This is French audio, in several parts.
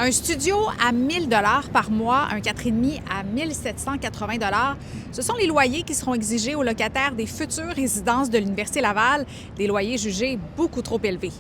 Un studio à 1 000 par mois, un 4,5 à 1 780 ce sont les loyers qui seront exigés aux locataires des futures résidences de l'Université Laval, des loyers jugés beaucoup trop élevés.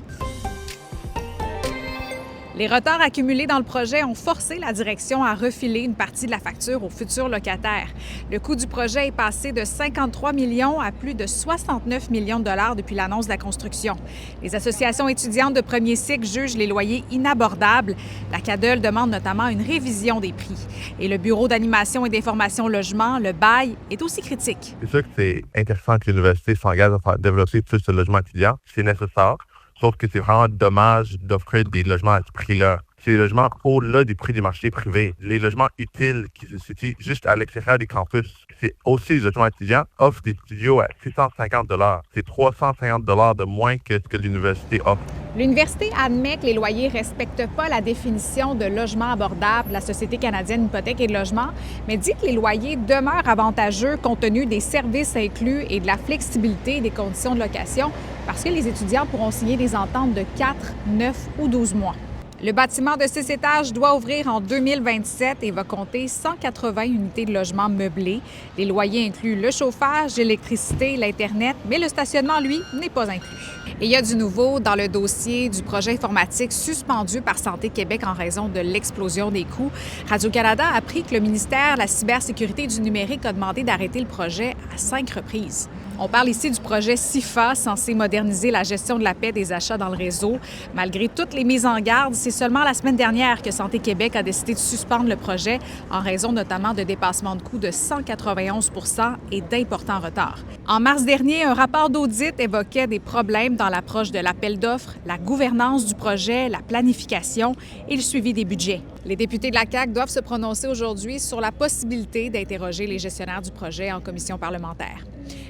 Les retards accumulés dans le projet ont forcé la direction à refiler une partie de la facture aux futurs locataires. Le coût du projet est passé de 53 millions à plus de 69 millions de dollars depuis l'annonce de la construction. Les associations étudiantes de premier cycle jugent les loyers inabordables. La CADEL demande notamment une révision des prix. Et le Bureau d'animation et d'information logement, le BAI, est aussi critique. C'est sûr que c'est intéressant que l'université s'engage à développer plus de logements étudiants. C'est nécessaire. Sauf que c'est vraiment dommage d'offrir des logements à ce prix-là. C'est des logements au-delà des prix du marché privé. Les logements utiles qui se situent juste à l'extérieur des campus. C'est aussi les logements étudiants offrent des studios à 650 $. C'est 350 $ de moins que ce que l'université offre. L'université admet que les loyers ne respectent pas la définition de logement abordable de la Société canadienne d'hypothèque et de logement, mais dit que les loyers demeurent avantageux compte tenu des services inclus et de la flexibilité des conditions de location parce que les étudiants pourront signer des ententes de 4, 9 ou 12 mois. Le bâtiment de 6 étages doit ouvrir en 2027 et va compter 180 unités de logement meublés. Les loyers incluent le chauffage, l'électricité, l'Internet, mais le stationnement, lui, n'est pas inclus. Et il y a du nouveau dans le dossier du projet informatique suspendu par Santé Québec en raison de l'explosion des coûts. Radio-Canada a appris que le ministère de la Cybersécurité et du numérique a demandé d'arrêter le projet à 5 reprises. On parle ici du projet CIFA, censé moderniser la gestion de la paix des achats dans le réseau. Malgré toutes les mises en garde, c'est seulement la semaine dernière que Santé Québec a décidé de suspendre le projet en raison notamment de dépassements de coûts de 191 % et d'importants retards. En mars dernier, un rapport d'audit évoquait des problèmes dans l'approche de l'appel d'offres, la gouvernance du projet, la planification et le suivi des budgets. Les députés de la CAQ doivent se prononcer aujourd'hui sur la possibilité d'interroger les gestionnaires du projet en commission parlementaire.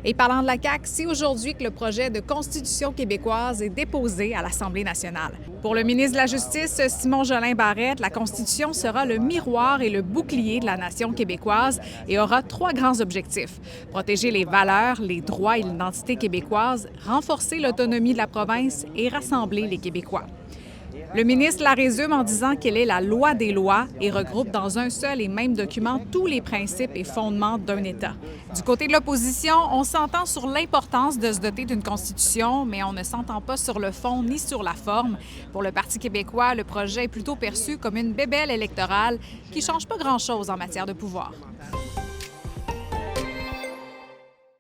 Et parlant de la CAQ, c'est aujourd'hui que le projet de constitution québécoise est déposé à l'Assemblée nationale. Pour le ministre de la Justice, Simon Jolin Barrette, la Constitution sera le miroir et le bouclier de la nation québécoise et aura 3 grands objectifs. Protéger les valeurs, les droits et l'identité québécoise, renforcer l'autonomie de la province et rassembler les Québécois. Le ministre la résume en disant qu'elle est la loi des lois et regroupe dans un seul et même document tous les principes et fondements d'un État. Du côté de l'opposition, on s'entend sur l'importance de se doter d'une constitution, mais on ne s'entend pas sur le fond ni sur la forme. Pour le Parti québécois, le projet est plutôt perçu comme une bébelle électorale qui ne change pas grand-chose en matière de pouvoir.